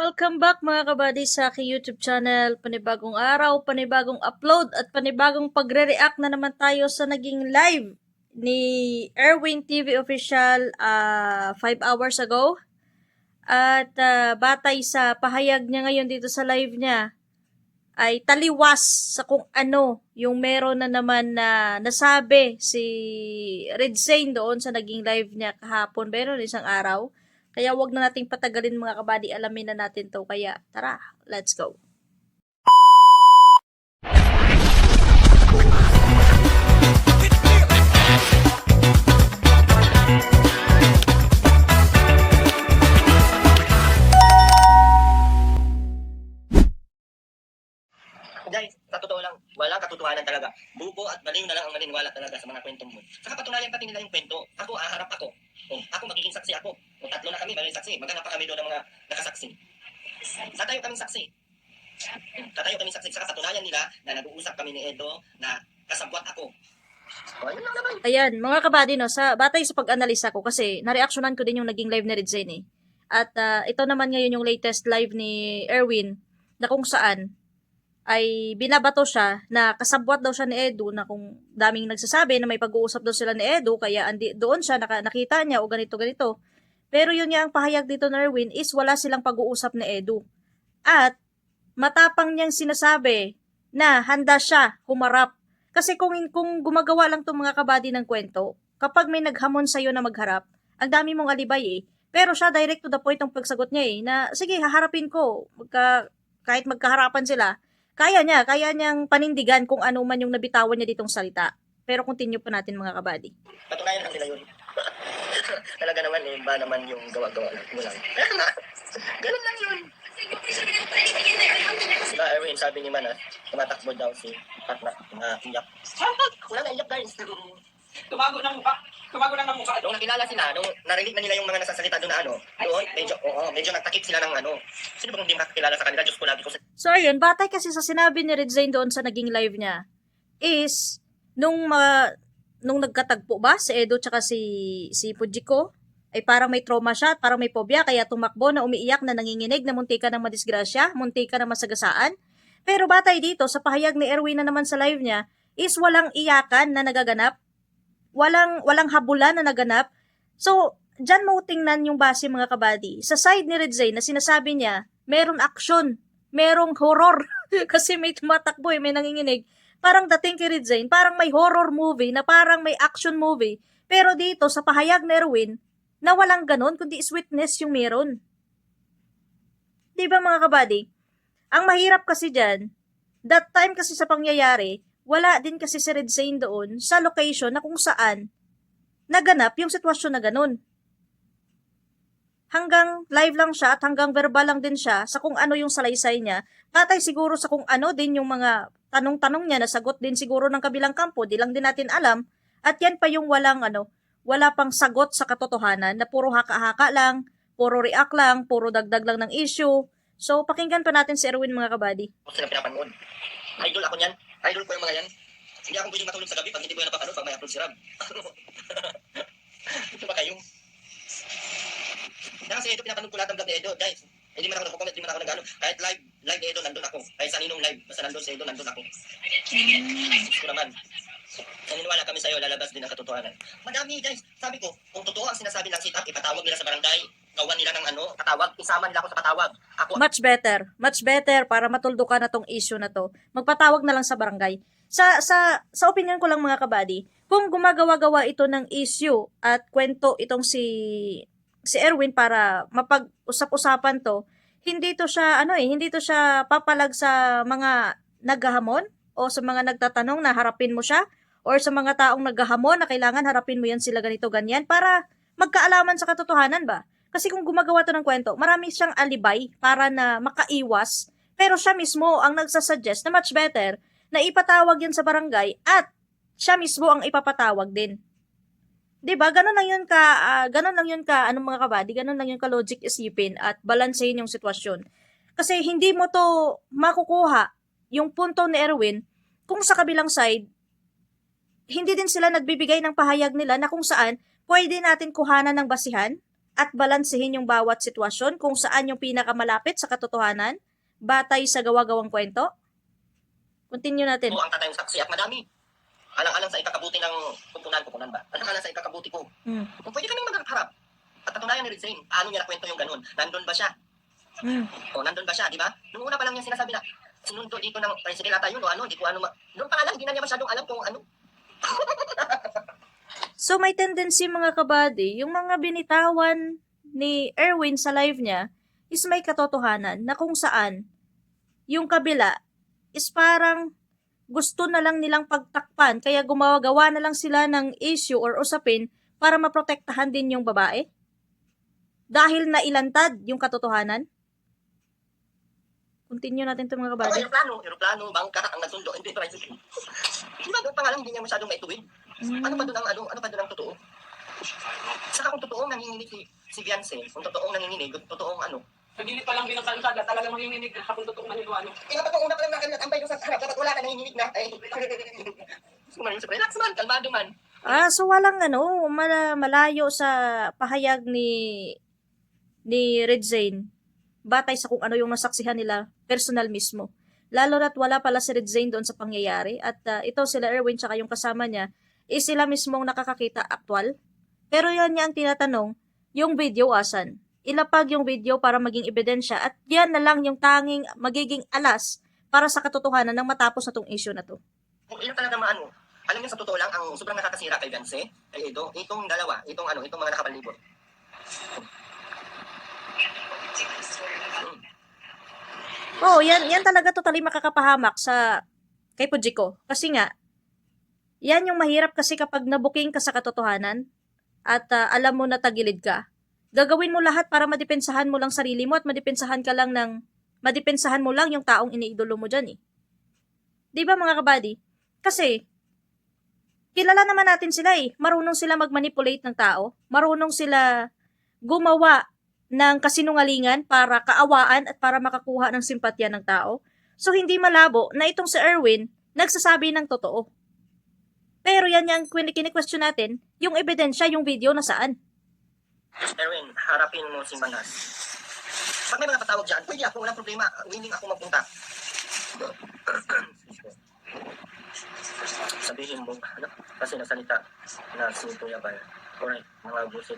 Welcome back mga kabady sa aking YouTube channel. Panibagong araw, panibagong upload at panibagong pagre-react na naman tayo sa naging live ni Erwin TV Official 5 hours ago. At batay sa pahayag niya ngayon dito sa live niya ay taliwas sa kung ano yung meron na naman na nasabi si Red Zane doon sa naging live niya kahapon. Meron isang araw. Kaya wag na nating patagalin mga kabady, alamin na natin to. Kaya tara, let's go. Guys, sa totoo lang, walang katotohanan talaga. Bubo at baliw na lang ang maniniwala talaga sa mga kwento mo. Saka patunayan pati nila yung kwento. Ako, aharap ako. Ako magiging saksi ako. Tatlo na kami, maling saksi. Maghanap pa kami doon ng mga nakasaksi. Tatayo kaming saksi. Tatayo kaming saksi. Saka patunayan nila na nag-uusap kami ni Edo na kasabwat ako. Ayun lang naman. Ayan, mga kabady, no, batay sa pag-analisa ko, kasi nareaksyonan ko din yung naging live ni Red Zane eh. At ito naman ngayon yung latest live ni Erwin, na kung saan ay binabato siya na kasabwat daw siya ni Edu, na kung daming nagsasabi na may pag-uusap daw sila ni Edu, kaya doon siya nakita niya o ganito. Pero yun nga ang pahayag dito ni Erwin is wala silang pag-uusap ni Edu. At matapang niyang sinasabi na handa siya humarap. Kasi kung gumagawa lang itong mga kabady ng kwento, kapag may naghamon sa'yo na magharap, ang dami mong alibay eh. Pero siya direct to the point ng pagsagot niya eh, na sige, haharapin ko. Kahit magkaharapan sila, kaya niyang panindigan kung ano man yung nabitawan niya ditong salita. Pero continue pa natin mga kabady. Patunayan lang nila yun. Talaga naman eh, ba naman yung gawa-gawa lang. Ganun lang yun. Diba, Erwin, sabi ni Mana, tumatakbo daw si Patna na iyak. Wala na iyak, guys. Tumago ng mukha. Nung nakilala sila, nung narinig na nila yung mga nasasalita doon na doon, medyo nagtakip sila ng sino bang hindi makakilala sa kanila? Diyos ko, lagi ko sa... So, ayun, batay kasi sa sinabi ni Red Zane doon sa naging live niya, is, nung nagkatagpo ba, si Edo tsaka si Fujiko, ay parang may trauma siya, parang may phobia, kaya tumakbo na umiiyak na nanginginig na muntika ng madisgrasya, muntika ng masagasaan. Pero batay dito, sa pahayag ni Erwin na naman sa live niya, is walang iyakan na nagaganap, walang habulan na naganap. So, dyan mo tingnan yung base mga kabady. Sa side ni Red Zane na sinasabi niya, meron action, merong horror, kasi may tumatakbo may nanginginig. Parang dating kay Red Zane, parang may horror movie, na parang may action movie. Pero dito, sa pahayag ni Erwin, na walang ganon, kundi sweetness yung meron. Diba mga kabady? Ang mahirap kasi dyan, that time kasi sa pangyayari, wala din kasi si Red Zane doon sa location na kung saan naganap yung sitwasyon na ganon. Hanggang live lang siya at hanggang verbal lang din siya sa kung ano yung salaysay niya. Patay siguro sa kung ano din yung mga tanong-tanong niya, nasagot din siguro ng kabilang kampo, di lang din natin alam. At yan pa yung wala pang sagot sa katotohanan, na puro haka-haka lang, puro react lang, puro dagdag lang ng issue. So, pakinggan pa natin si Erwin mga kabady. Ako sila pinapanood. Idol ako niyan. Idol ko yung mga yan. Hindi ako pwedeng matulog sa gabi pag hindi ko yan napapanood pag may upload si Rab. Ito ba kayo? Kasi Edo, pinapanood ko lahat ng vlog ni Edo, guys. Hindi man ako nagko-comment, hindi man ako nag-ano. Kahit live ni Edo, nandun ako. Kahit sa ninong live, basta nandun si Edo, nandun ako. Gusto naman. Naniniwala kami sa'yo, lalabas din ang katotohanan. Madami, guys. Sabi ko, kung totoo ang sinasabi ng sit-up, ipatawag nila sa barangay, gawan nila ng katawag, isama nila ako sa katawag. Much better para matuldukan na tong issue na to. Magpatawag na lang sa barangay. Sa opinion ko lang mga kabady, kung gumagawa-gawa ito ng issue at kwento itong si Erwin para mapag-usap-usapan to, hindi to siya papalag sa mga naghahamon o sa mga nagtatanong na harapin mo siya, or sa mga taong naghahamon na kailangan harapin mo yan sila ganito ganyan para magkaalaman sa katotohanan ba? Kasi kung gumagawa to ng kwento, marami siyang alibay para na makaiwas, pero siya mismo ang nagsasuggest na much better na ipatawag yan sa barangay at siya mismo ang ipapatawag din. 'Di ba? Ganun lang 'yun anong mga kabady, ganun lang 'yun ka logic isipin at balansehin yung sitwasyon. Kasi hindi mo to makukuha yung punto ni Erwin kung sa kabilang side hindi din sila nagbibigay ng pahayag nila na kung saan pwede natin kuhanan ng basihan at balansehin yung bawat sitwasyon kung saan yung pinakamalapit sa katotohanan batay sa gawa-gawang kwento? Continue natin. Ako ang tatayong saksi at madami. Alang-alang sa ikakabuti ng kupunan ba? Alang-alang sa ikakabuti ko. Mm. Kung pwede kaming magharap. At patunayan ni Rizzain, paano niya nakwento yung ganun? Nandun ba siya? Mm. O, nandun ba siya, di ba? Nung una pa lang niya sinasabi na, sinundo dito ng tricycle ata yun o ano, di ko ano, doon pa nga lang, hindi na niya masyadong alam kung ano. So may tendency mga kabady, yung mga binitawan ni Erwin sa live niya is may katotohanan na kung saan yung kabila is parang gusto na lang nilang pagtakpan kaya gumagawa na lang sila ng issue or usapin para maprotektahan din yung babae. Dahil nailantad yung katotohanan. Continue natin ito mga Ako, kabady. aeroplano, bangka, ang nagsundo, hindi tricycle. Di ba, doon pa nga lang, hindi niya masyadong maituwid. Ano pa doon ang ano pa doon ang totoo? Saka kung totoong nanginginig si Beyonce, kung totoong nanginginig, kung totoong ano. Sa gilid pa lang bilang kalsada, talagang manginginig sa kung totoong maniwano. Dapat kung una pa lang nakatambay doon sa harap, dapat wala ka nanginginig na. Ay, relax man, kalmado man. So walang malayo sa pahayag ni Red Zane batay sa kung ano yung nasaksihan nila personal mismo. Lalo na't wala pala si Red Zane doon sa pangyayari at ito sila Erwin tsaka yung kasama niya is sila mismong nakakakita aktwal. Pero yan niya ang tinatanong, yung video asan? Ilapag yung video para maging ebidensya at yan na lang yung tanging magiging alas para sa katotohanan ng matapos na tong issue na to. Kung ilan talaga maano, alam niyo sa totoo lang, ang sobrang nakakasira kay Beyonce, ay itong dalawa, itong mga nakapalibot. Oh, yan talaga totally makakapahamak sa kay Fujiko. Kasi nga, yan yung mahirap kasi kapag nabuking ka sa katotohanan at alam mo na tagilid ka. Gagawin mo lahat para madepensahan mo lang sarili mo at madepensahan mo lang yung taong iniidolo mo dyan eh. Di ba mga kabady? Kasi, kilala naman natin sila eh. Marunong sila mag-manipulate ng tao. Marunong sila gumawa ng kasinungalingan para kaawaan at para makakuha ng simpatya ng tao. So, hindi malabo na itong si Erwin nagsasabi ng totoo. Pero yan yung kini-question natin, yung ebidensya, yung video na saan. Erwin, harapin mo si Manas. Pag may mga patawag dyan, pwede ako, walang problema, willing ako magpunta. Sabihin mo, kasi nagsalita na si Kuya Bar. Alright, mga busit.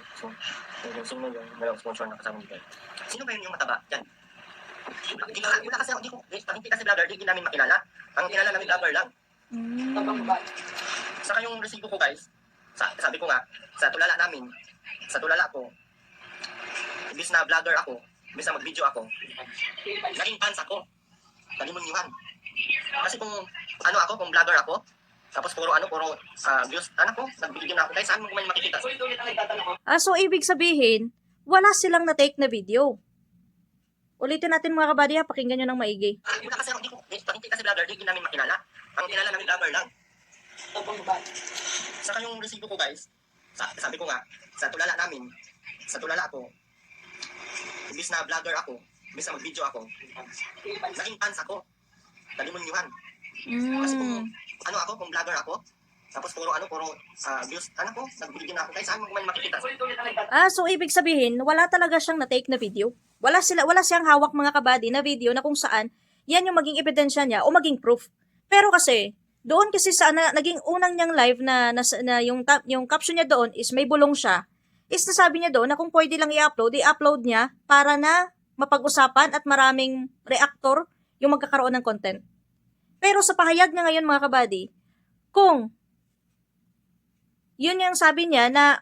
Sino yung dalawang sponsor na kasama dito? Sino ba yun yung mataba? Yan. Wala kasi, hindi kasi vlogger, hindi namin makilala. Ang kilala namin vlogger lang. Tabang babae. Saka yung resibo ko guys, sabi ko nga, sa tulala namin, sa tulala ko, imbis na vlogger ako, imbis na mag-video ako, naging fans ako. Nalimunyuhan. Kasi kung kung vlogger ako, tapos puro views, nagbibigyan na ako. Guys, saan mo kumain makikita? Ulit-ulit ang nagtatanong ko. So, ibig sabihin, wala silang na-take na video. Ulitin natin mga kabady ha, pakinggan nyo ng maigi. Wala kasi hindi kasi vlogger, hindi namin makilala. Ang kilala namin vlogger lang. Tabang babae. Saka yung resibo ko guys, sabi ko nga, sa tulala namin, sa tulala ko, imbis na vlogger ako, imbis na mag-video ako, naging fans ako. Nalimunyuhan. Kasi kung vlogger ako, tapos puro views, nagbibigyan na ako. Guys, saan mo kumain makikita? Ulit-ulit ang nagtatanong. So ibig sabihin, wala talaga siyang na-take na video. Wala siyang hawak mga kabady na video na kung saan yan yung maging ebidensya niya o maging proof. Pero kasi, doon kasi sa naging unang niyang live na yung caption niya doon is may bulong siya, is nasabi niya doon na kung pwede lang i-upload niya para na mapag-usapan at maraming reactor yung magkakaroon ng content. Pero sa pahayag niya ngayon mga kabady, kung yun yung sabi niya na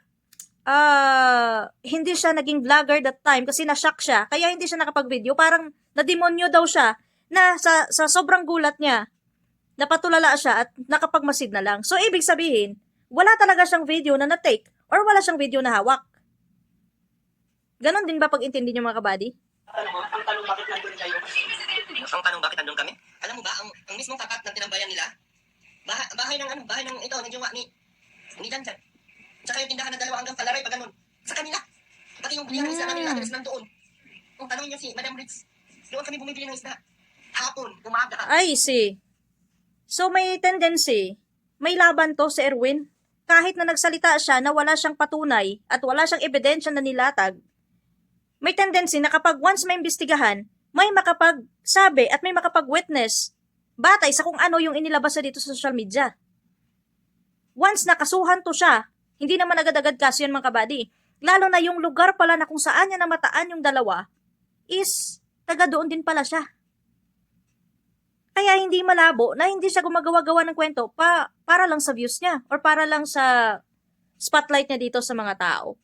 hindi siya naging vlogger that time kasi na-shock siya, kaya hindi siya nakapag-video, parang nademonyo daw siya na sa sobrang gulat niya, napatulala siya at nakapagmasid na lang. So, ibig sabihin, wala talaga siyang video na na-take or wala siyang video na hawak. Ganon din ba pag-intindi niyo mga kabady? Ang tanong bakit nandun kayo? Ang tanong bakit nandun kami? Alam mo ba, ang mismong tapat ng tinambayan nila, bahay ng ito, ng jowa ni Jan Jan. Tsaka yung tindahan ng dalawa hanggang Palaray, pag ganun. Sa kanila. Pati yung bilihan ng isda namin address nandoon. Kung tanongin niyo si Madam Ritz, doon kami bumibili ng isda. Hapon, umaga. I see. So, may tendency, may laban to si Erwin. kahit na nagsalita siya na wala siyang patunay at wala siyang ebidensya na nilatag, may tendency na kapag once may imbestigahan, may makapagsabi at may makapag-witness batay sa kung ano yung inilabas sa dito sa social media. Once nakasuhan to siya, hindi naman agad-agad kaso yan mga kabady. Lalo na yung lugar pala na kung saan niya namataan yung dalawa is taga doon din pala siya. Kaya hindi malabo na hindi siya gumagawa-gawa ng kwento para lang sa views niya or para lang sa spotlight niya dito sa mga tao.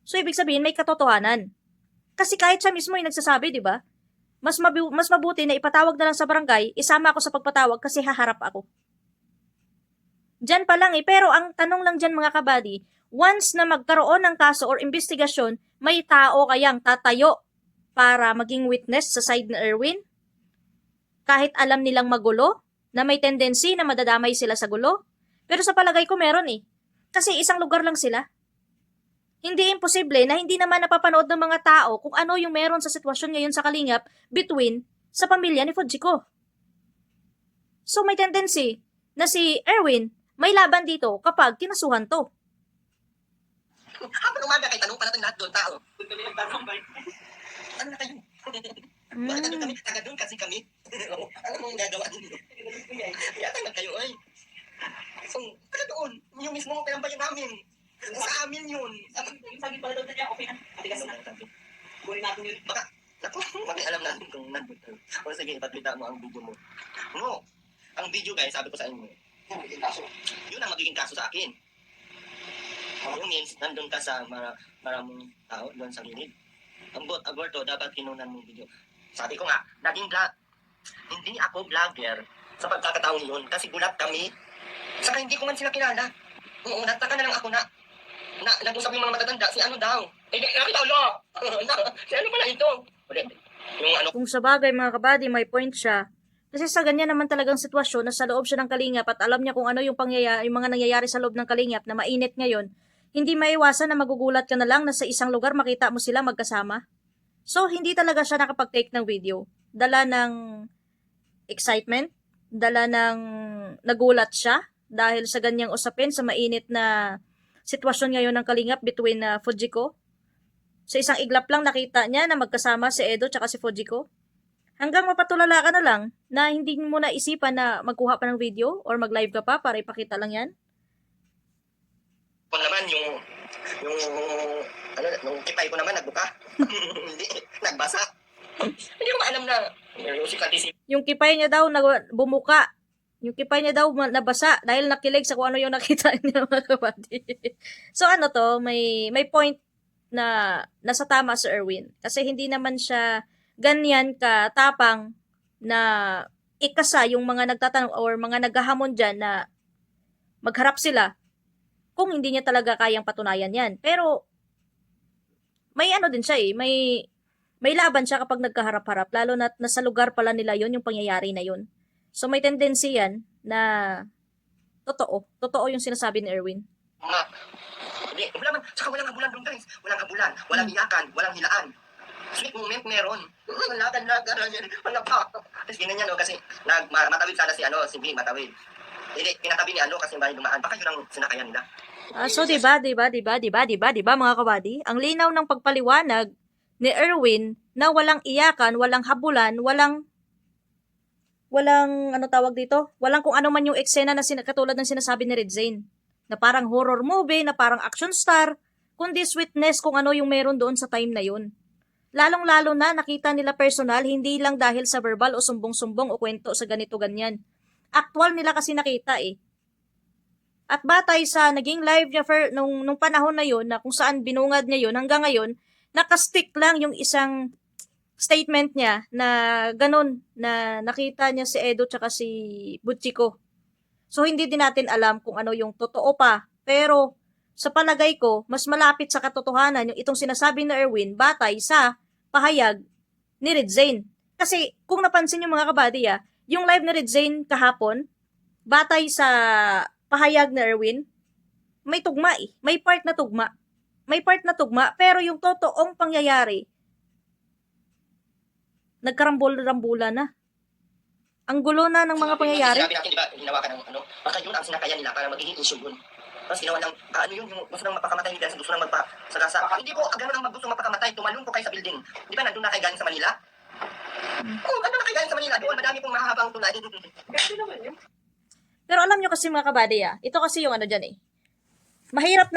So ibig sabihin may katotohanan. Kasi kahit siya mismo yung nagsasabi, di ba? Mas mabuti na ipatawag na lang sa barangay, isama ako sa pagpatawag kasi haharap ako. Diyan pa lang pero ang tanong lang dyan mga kabady, once na magkaroon ng kaso or investigasyon, may tao kayang tatayo para maging witness sa side ni Erwin? Kahit alam nilang magulo, na may tendency na madadamay sila sa gulo? Pero sa palagay ko meron Kasi isang lugar lang sila. Hindi imposible na hindi naman napapanood ng mga tao kung ano yung meron sa sitwasyon ngayon sa Kalingap between sa pamilya ni Fujiko. So may tendency na si Erwin may laban dito kapag kinasuhan to. Habang umaga kahit anong parating lahat doon tao. Doon kami nagtanong ba? Ano na kayo? Bakit ano kami? Taga doon kasi kami. Ano mong gagawa ninyo? Yata na kayo ay. So, taga doon. Yung mismo pinampayan namin. Sa amin yun. Yung sabi pala doon niya, okay na. Matigas na. Kunin natin yun. Baka, naku, alam natin kung nandun. O sige, ipagkita mo ang video mo. No, ang video guys, sabi ko sa inyo, yun ang magiging kaso sa akin. Yung means, nandun ka sa maraming tao doon sa gilid. Ang aborto, dapat kinunan mong video. Sabi ko nga, naging hindi ako vlogger sa pagkakataong yun kasi gulat kami. Saka hindi ko man sila kilala. Oo, nagtaka na lang ako na nag-usap yung mga matatanda, si ano daw? Eh, nakita ulo! Si ano pala ito? Ulit, yung ano, Kung sa bagay mga kabady, may point siya. Kasi sa ganyan naman talagang sitwasyon na sa loob siya ng Kalingap at alam niya kung ano yung yung mga nangyayari sa loob ng Kalingap na mainit ngayon, hindi maiwasan na magugulat ka na lang na sa isang lugar makita mo sila magkasama. So, hindi talaga siya nakapag-take ng video. Dala ng excitement, dala ng nagulat siya dahil sa ganyang usapin sa mainit na sitwasyon ngayon ng Kalingap between Fujiko. Sa isang iglap lang nakita niya na magkasama si Edo tsaka si Fujiko. Hanggang mapatulala ka na lang na hindi mo na isipan na magkuha pa ng video or mag-live ka pa para ipakita lang yan. kung naman yung nung kipay ko naman nagbuka. Hindi, nagbasa. Hindi ko maalam na yung sikat Yung kipay niya daw bumuka. Yung kipay niya daw nabasa dahil nakilig sa kung ano yung nakita niya mga kabady. So ano to, may point na nasa tama si Erwin. Kasi hindi naman siya ganyan katapang na ikasa yung mga nagtatanong or mga naghahamon dyan na magharap sila kung hindi niya talaga kayang patunayan yan. Pero may ano din siya may laban siya kapag nagkaharap-harap, lalo na nasa lugar pala nila yon yung pangyayari na yun. So may tendency yan na totoo yung sinasabi ni Erwin. Hindi, wala man. Saka walang abulan doon guys. Walang abulan, walang iyakan, walang hilaan. Sweet moment meron. Wala wala pa. Tapos ganyan yan, no, kasi matawid sana si B, matawid. Hindi, pinatabi ni kasi may dumaan. Baka yun ang sinakayan nila. So diba mga kabady, ang linaw ng pagpaliwanag ni Erwin na walang iyakan, walang habulan, walang ano tawag dito? Walang kung ano man yung eksena na katulad ng sinasabi ni Red Zane. Na parang horror movie, na parang action star, kundi sweetness kung ano yung meron doon sa time na yun. Lalong-lalo na nakita nila personal, hindi lang dahil sa verbal o sumbong-sumbong o kwento sa ganito-ganyan. Actual nila kasi nakita At batay sa naging live niya nung panahon na yun, na kung saan binungad niya yun, hanggang ngayon, nakastick lang yung isang statement niya na ganun, na nakita niya si Edo tsaka si Butchiko. So, hindi din natin alam kung ano yung totoo pa. Pero, sa palagay ko, mas malapit sa katotohanan yung itong sinasabi na Erwin batay sa pahayag ni Red Zane. Kasi, kung napansin yung mga kabady, yung live ni Red Zane kahapon, batay sa pahayag ni Erwin, may tugma May part na tugma. May part na tugma, pero yung totoong pangyayari, nagkarambol-rambula na. Ang gulo na ng mga pangyayari. Sinabi natin, di ba, ginawa ka ng baka yun ang sinakayan nila para magiging issue yun. Tapos ginawa ng, ano yun, yung gusto nang mapakamatay ni Benson, gusto nang magpasagasa. Hindi ko, ganun ang gusto mapakamatay, tumalon ko kayo sa building. Di ba nandun na kayo galing sa Manila? Oo, nandun na kayo galing sa Manila. Doon, madami pong mahahabang tulad. Kasi naman yun. Pero alam nyo kasi mga kabady, ito kasi yung ano dyan eh. Mahirap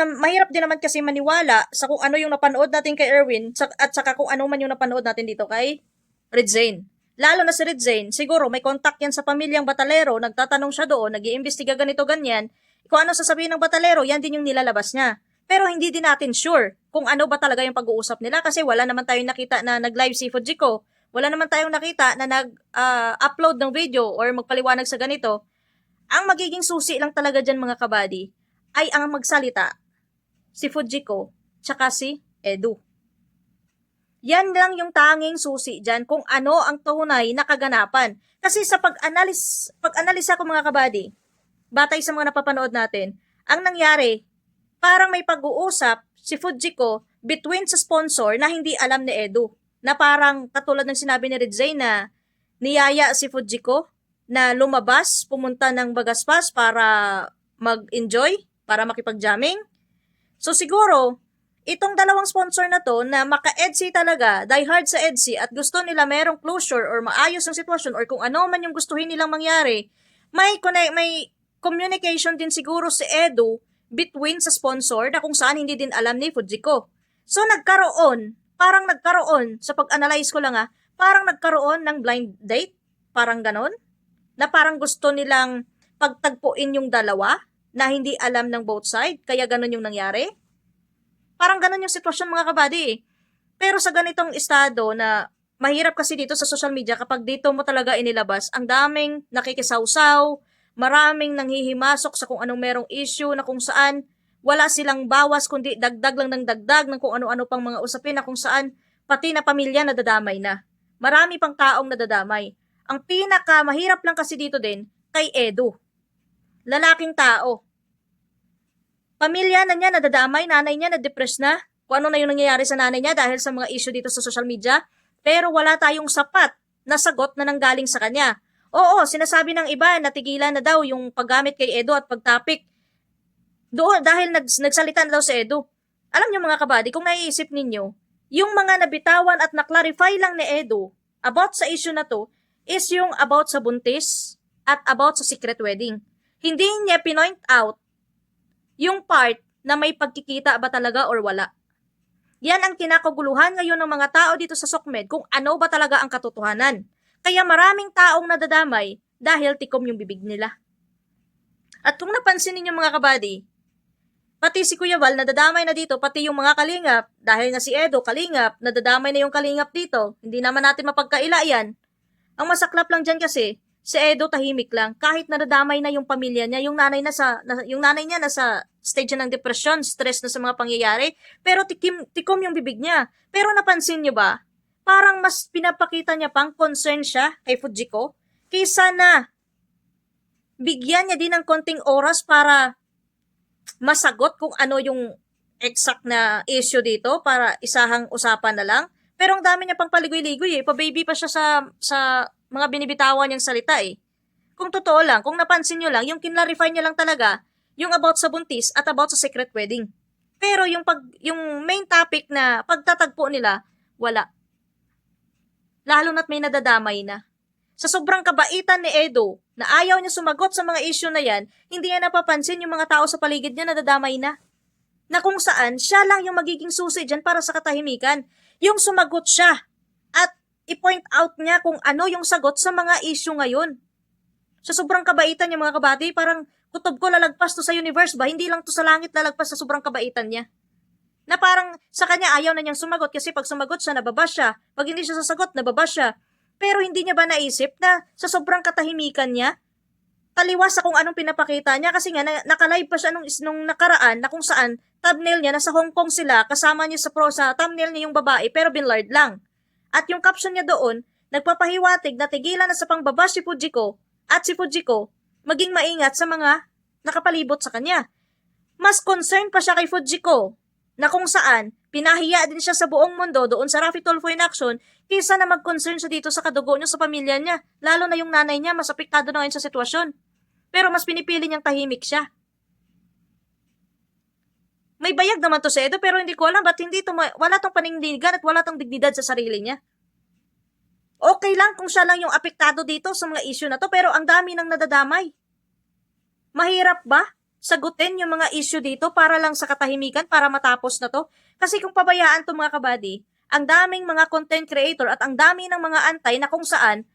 din naman kasi maniwala sa kung ano yung napanood natin kay Erwin at saka kung ano man yung napanood natin dito kay Red Zane. Lalo na si Red Zane, siguro may contact yan sa pamilyang Batalero, nagtatanong siya doon, nag-iimbestiga ganito ganyan. Kung ano sasabihin ng Batalero, yan din yung nilalabas niya. Pero hindi din natin sure kung ano ba talaga yung pag-uusap nila kasi wala naman tayong nakita na nag-live si Fujiko. Wala naman tayong nakita na nag-upload ng video or magpaliwanag sa ganito. Ang magiging susi lang talaga dyan mga kabady ay ang magsalita si Fujiko tsaka si Edu. Yan lang yung tanging susi dyan kung ano ang tunay na kaganapan. Kasi sa pag-analisa ko mga kabady, batay sa mga napapanood natin, ang nangyari, parang may pag-uusap si Fujiko between sa sponsor na hindi alam ni Edu. Na parang katulad ng sinabi ni Red Zane na niyaya si Fujiko na lumabas, pumunta ng Bagaspas para mag-enjoy, para makipag-jamming. So siguro, itong dalawang sponsor na to na maka-EDSI talaga, die hard sa EDSI at gusto nila merong closure or maayos ang sitwasyon or kung ano man yung gustuhin nilang mangyari, may communication din siguro si Edu between sa sponsor na kung saan hindi din alam ni Fujiko. So parang nagkaroon, sa pag-analyze ko lang parang nagkaroon ng blind date, parang ganon, na parang gusto nilang pagtagpuin yung dalawa na hindi alam ng both side, kaya ganon yung nangyari. Parang ganon yung sitwasyon mga kabady eh. Pero sa ganitong estado na mahirap kasi dito sa social media kapag dito mo talaga inilabas, ang daming nakikisawsaw, maraming nanghihimasok sa kung anong merong issue na kung saan wala silang bawas kundi dagdag lang ng dagdag ng kung ano-ano pang mga usapin na kung saan pati na pamilya nadadamay na. Marami pang taong nadadamay. Ang pinaka mahirap lang kasi dito din kay Edu. Lalaking tao. Pamilya na niya nadadamay, nanay niya na-depress na. Kung ano na yung nangyayari sa nanay niya dahil sa mga issue dito sa social media. Pero wala tayong sapat na sagot na nanggaling sa kanya. Oo, sinasabi ng iba na tigilan na daw yung paggamit kay Edu at pagtapik. Doon, dahil nagsalita na daw si Edu. Alam niyo mga kabady, kung naiisip ninyo, yung mga nabitawan at na-clarify lang ni Edu about sa issue na to is yung about sa buntis at about sa secret wedding. Hindi niya pinoint out yung part na may pagkikita ba talaga or wala. Yan ang kinakaguluhan ngayon ng mga tao dito sa SOCMED kung ano ba talaga ang katotohanan. Kaya maraming taong nadadamay dahil tikom yung bibig nila. At kung napansin ninyo mga kabady, pati si Kuya Val nadadamay na dito, pati yung mga kalingap, dahil nga si Edo kalingap, nadadamay na yung kalingap dito. Hindi naman natin mapagkaila yan. Ang masaklap lang dyan kasi, si Edo tahimik lang. Kahit nadadamay na yung pamilya niya, yung nanay niya nasa stage ng depression, stress na sa mga pangyayari, pero tikom yung bibig niya. Pero napansin niyo ba, parang mas pinapakita niya pang concern siya kay Fujiko, kaysa na bigyan niya din ng konting oras para masagot kung ano yung exact na issue dito para isahang usapan na lang. Pero ang dami niya pang paligoy-ligoy eh. Pa-baby pa siya sa mga binibitawan niyang salita eh. Kung totoo lang, kung napansin niyo lang, yung kinlarify niya lang talaga, yung about sa buntis at about sa secret wedding. Pero yung main topic na pagtatagpo nila, wala. Lalo na't may nadadamay na. Sa sobrang kabaitan ni Edo, na ayaw niya sumagot sa mga issue na yan, hindi niya napapansin yung mga tao sa paligid niya nadadamay na. Na kung saan, siya lang yung magiging susi dyan para sa katahimikan. Yung sumagot siya at i-point out niya kung ano yung sagot sa mga issue ngayon. Sa sobrang kabaitan niya mga kabady, parang kutob ko lalagpas to sa universe ba? Hindi lang to sa langit lalagpas sa sobrang kabaitan niya. Na parang sa kanya ayaw na niyang sumagot kasi pag sumagot siya, nababa siya. Pag hindi siya sasagot, nababa siya. Pero hindi niya ba naisip na sa sobrang katahimikan niya, taliwas sa kung anong pinapakita niya kasi nga nakalive pa siya nung nakaraan na kung saan thumbnail niya nasa Hong Kong sila kasama niya sa thumbnail niya yung babae pero binlard lang. At yung caption niya doon, nagpapahiwatig na tigilan na sa pangbaba si Fujiko at si Fujiko maging maingat sa mga nakapalibot sa kanya. Mas concerned pa siya kay Fujiko na kung saan pinahiya din siya sa buong mundo doon sa Raffy Tulfo in Action kaysa na mag-concern siya dito sa kadugo niya sa pamilya niya. Lalo na yung nanay niya, mas apektado na ngayon sa sitwasyon. Pero mas pinipili niyang tahimik siya. May bayag naman to si Edo, pero hindi ko alam ba't hindi to, wala tong panindigan at wala tong dignidad sa sarili niya. Okay lang kung siya lang yung apektado dito sa mga issue na to, pero ang dami nang nadadamay. Mahirap ba sagutin yung mga issue dito para lang sa katahimikan, para matapos na to? Kasi kung pabayaan to mga kabady, ang daming mga content creator at ang dami ng mga antay na kung saan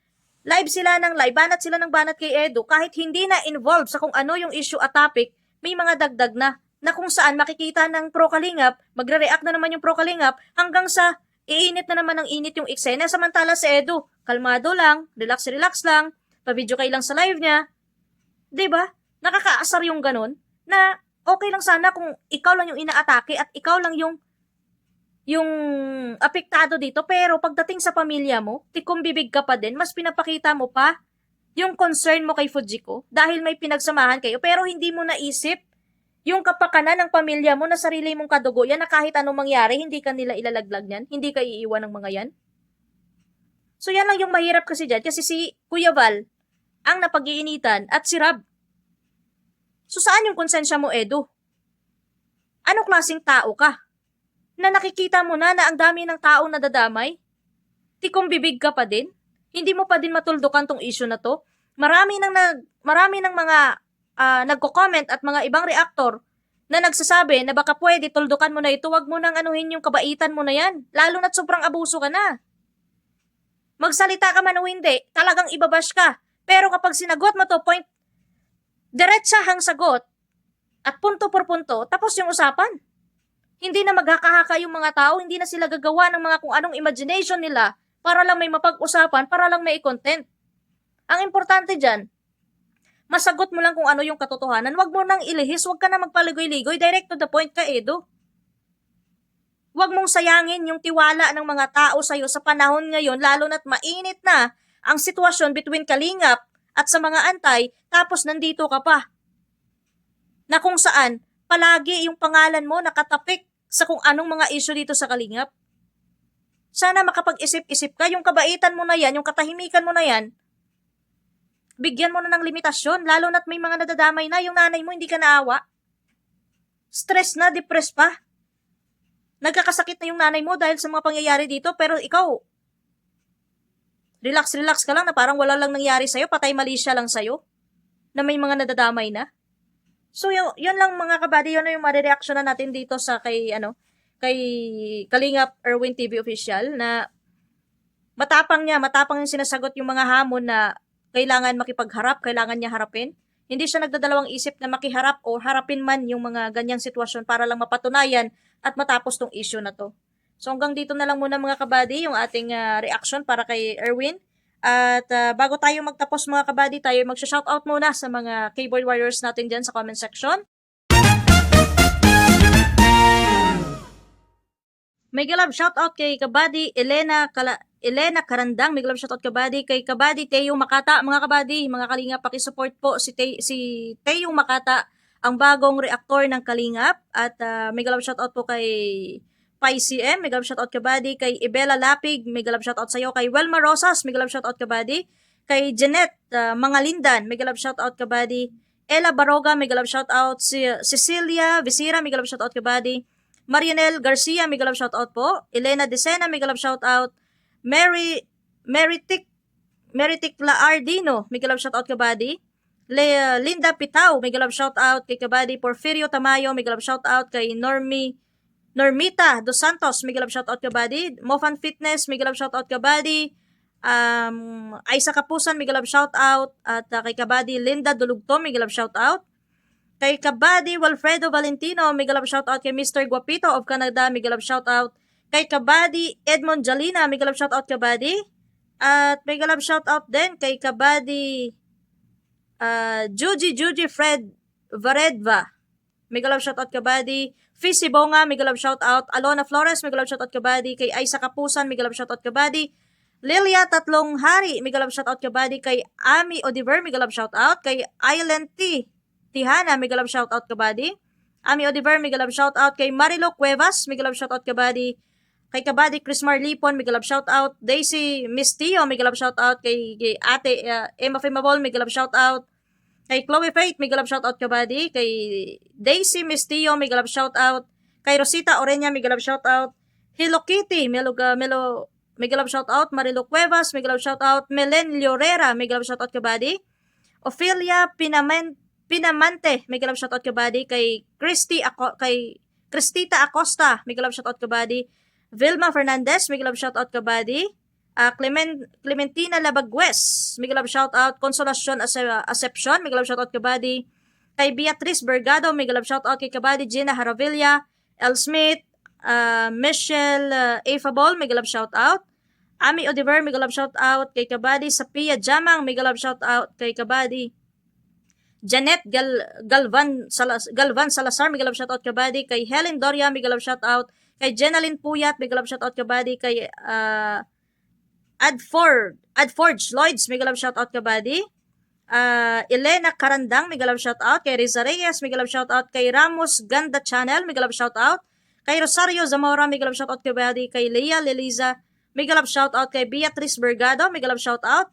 live sila ng live, banat sila ng banat kay Edo, kahit hindi na involved sa kung ano yung issue at topic, may mga dagdag na kung saan makikita ng Pro Kalingap, magre-react na naman yung Pro Kalingap, hanggang sa iinit na naman ng init yung eksena, samantala si Edo, kalmado lang, relax lang, pa-video kay lang sa live niya. 'Di ba? Nakakaasar yung ganun, na okay lang sana kung ikaw lang yung inaatake at ikaw lang yung apektado dito, pero pagdating sa pamilya mo, tikom bibig ka pa din, mas pinapakita mo pa yung concern mo kay Fujiko dahil may pinagsamahan kayo, pero hindi mo naisip yung kapakanan ng pamilya mo na sarili mong kadugo yan, na kahit anong mangyari, hindi ka nila ilalaglag yan, hindi ka iiwan ng mga yan. So yan lang yung mahirap kasi dyan, kasi si Kuya Val ang napag-iinitan at si Rab. So saan yung konsensya mo, Edo? Anong klaseng tao ka? Na nakikita mo na ang dami ng taong nadadamay? Tikom bibig ka pa din? Hindi mo pa din matuldukan tong issue na to? Marami ng mga nagko-comment at mga ibang reactor na nagsasabi na baka pwede tuldukan mo na ito, wag mo nang anuhin yung kabaitan mo na yan. Lalo na't sobrang abuso ka na. Magsalita ka man o hindi, talagang ibabash ka. Pero kapag sinagot mo to, diretsahang sagot at punto por punto, tapos yung usapan. Hindi na maghakahaka yung mga tao, hindi na sila gagawa ng mga kung anong imagination nila para lang may mapag-usapan, para lang may content. Ang importante dyan, masagot mo lang kung ano yung katotohanan, wag mo nang ilihis, wag ka na magpaligoy-ligoy, direct to the point ka, Edo. Wag mong sayangin yung tiwala ng mga tao sa'yo sa panahon ngayon, lalo na't mainit na ang sitwasyon between Kalingap at sa mga antay, tapos nandito ka pa. Na kung saan, palagi yung pangalan mo nakatapik sa kung anong mga issue dito sa Kalingap. Sana makapag-isip-isip ka, yung kabaitan mo na yan, yung katahimikan mo na yan, bigyan mo na ng limitasyon, lalo na't may mga nadadamay na, yung nanay mo hindi ka naawa. Stress na, depressed pa. Nagkakasakit na yung nanay mo dahil sa mga pangyayari dito, pero ikaw, relax ka lang na parang wala lang nangyari sa'yo, patay mali siya lang sa'yo, na may mga nadadamay na. So, yun lang mga kabady, yun na yung marireaksyon na natin dito sa kay Kalingap Erwin TV Official, na matapang yung sinasagot yung mga hamon na kailangan makipagharap, kailangan niya harapin. Hindi siya nagdadalawang isip na makiharap o harapin man yung mga ganyang sitwasyon para lang mapatunayan at matapos tong issue na to. So hanggang dito na lang muna mga kabady yung ating reaction para kay Erwin. At bago tayo magtapos mga kabady, tayo magsha-shoutout muna sa mga keyboard warriors natin dyan sa comment section. Mega love shoutout kay kabady Elena Karandang. Mega love shoutout kabady kay kabady Teo Makata. Mga kabady, mga Kalingap, pakisupport po si Teo Makata, ang bagong reaktor ng Kalingap. At mega love shoutout po kay PyCM, mega love shoutout kabady kay Ibela Lapig, mega love shoutout sa iyo kay Welma Rosas, mega love shoutout kabady kay Jeanette Mangalindan, mega love shoutout kabady Ella Baroga, mega love shoutout Cecilia Visira, mega love shoutout kabady Marianel Garcia, mega love shoutout po Elena Decena, mega love shoutout Meritic Laardino, mega love shoutout kabady Linda Pitao, mega love shoutout kay kabady Porfirio Tamayo, mega love shoutout kay Normita Dos Santos, mega love shoutout kabady. Mofan Fitness, mega love shoutout kabady. Aisa Kapusan, mega love shoutout. At kay kabady Linda Dulugto, mega love shoutout. Kay kabady Walfredo Valentino, mega love shoutout kay Mr. Guapito of Canada, mega love shoutout. Kay kabady Edmond Jalina, mega love shoutout kabady. At mega love shoutout din kay kabady Juji Fred Varedva, mega love shoutout kabady. Fizzy Bonga, mega love shoutout. Alona Flores, mega love shoutout kabady. Kay Aisa Kapusan, mega love shoutout kabady. Lilia Tatlong Hari, mega love shoutout kabady. Kay Ami Odiver, mega love shoutout. Kay Island Tihana, mega love shoutout kabady. Ami Odiver, mega love shoutout. Kay Marilo Cuevas, mega love shoutout kabady. Kay kabady Chris Marlipon, mega love shoutout. Daisy Mistio, mega love shoutout. Kay Ate Emma Femabol, mega love shoutout. Kay Chloe Faith, mega love shoutout kabady. Kay Daisy Mistio, mega love shoutout. Kay Rosita Orenya, mega love shout out. Hello Kitty, mega love shout out. Marilo Cuevas, mega love shout out. Melen Llorera, mega love shout out kabady. Ophelia Pinamante, mega love shout out kabady. Kay Cristita Acosta, mega love shout out kabady. Vilma Fernandez, mega love shout out kabady. Clementina Labagües, mega love shout out. Consolacion Acepcion, mega love shout out kabady. Kay Beatrice Bergado, mega love shout out kay kabady. Gina Haravilla, L. Smith, Michelle Afable, mega love shout out. Ami Odiver, mega love shout out kay kabady. Sapia Jamang, mega love shout out kay kabady. Janet Galvan Salazar, mega love shout out kabady. Kay Helen Doria, mega love shout out. Kay Jenaline Puyat, mega love shout out kabady. Kay Adforge Lloyds, mega love shout out kabady. Elena Carandang, mega love shout out. Kay Riza Reyes, mega love shout out. Kay Ramos Ganda Channel, mega love shout out. Kay Rosario Zamora, mega love shout out kabady. Kay Leia Leliza, mega love shout out. Kay Beatrice Bergado, mega love shout out.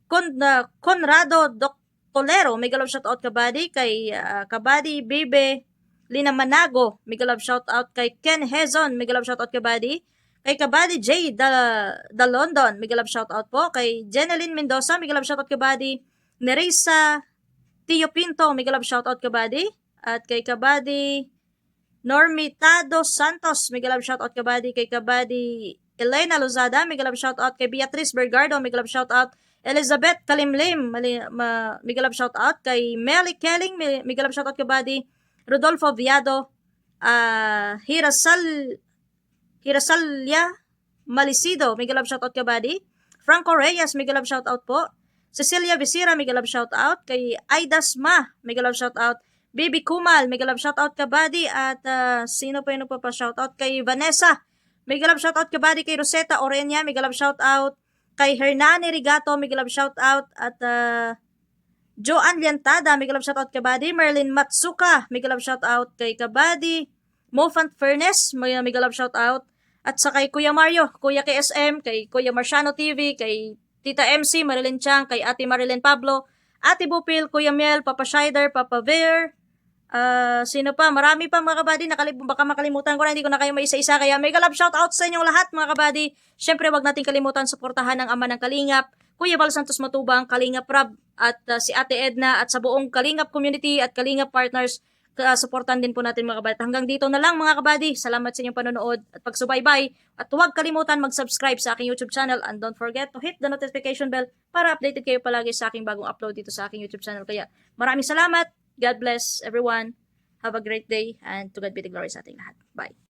Conrado Doctolero, mega love shout out kabady. Kay kabady Bebe Lina Manago, mega love shout out. Kay Ken Hezon, mega love shout out kabady. Kay kabady J da London, mega love shout out po. Kay Jeneline Mendoza, mega love shout out kabady. Nerissa Tio Pinto, mega love shout out kabady. At kay kabady Normitado Santos, mega love shout out kabady. Kay kabady Elena Lozada, mega love shout out. Kay Beatrice Bergardo, mega love shout out. Elizabeth Kalimlim, mega love shout out. Kay Melly Kelling, mega love shout out kabady. Rodolfo Viado, Hirasalia Malisido, mega love shout out kabady. Franco Reyes, mega love shout out po. Cecilia Visira, mega love shout out. Kay Aidas Ma, mega love shout out. Bibi Kumal, mega love shout out kabady. At sino pa yung nagpapa-shout out? Kay Vanessa, mega love shout out kabady. Kay Rosetta Orenya, mega love shout out. Kay Hernani Rigato, mega love shout out. At Joanne Liantada, mega love shout out kabady. Merlin Matsuka, mega love shout out kay kabady. Mofant Furnace, mega love shout out. At sa kay Kuya Mario, Kuya KSM, kay Kuya Marciano TV, kay Tita MC, Marilyn Chang, kay Ate Marilyn Pablo, Ate Bupil, Kuya Miel, Papa Shider, Papa Veer, sino pa? Marami pa mga kabady, baka makalimutan ko na, hindi ko na kayo maisa-isa, kaya mega love shout out sa inyong lahat mga kabady. Syempre, wag natin kalimutan suportahan ng Ama ng Kalingap, Kuya Val Santos Matubang, Kalingap Rab, at si Ate Edna, at sa buong Kalingap community at Kalingap partners, supportan din po natin mga kabady. Hanggang dito na lang mga kabady. Salamat sa inyong panonood at pagsubaybay. At huwag kalimutan mag-subscribe sa aking YouTube channel and don't forget to hit the notification bell para updated kayo palagi sa aking bagong upload dito sa aking YouTube channel. Kaya maraming salamat. God bless everyone. Have a great day and to God be the glory sa ating lahat. Bye.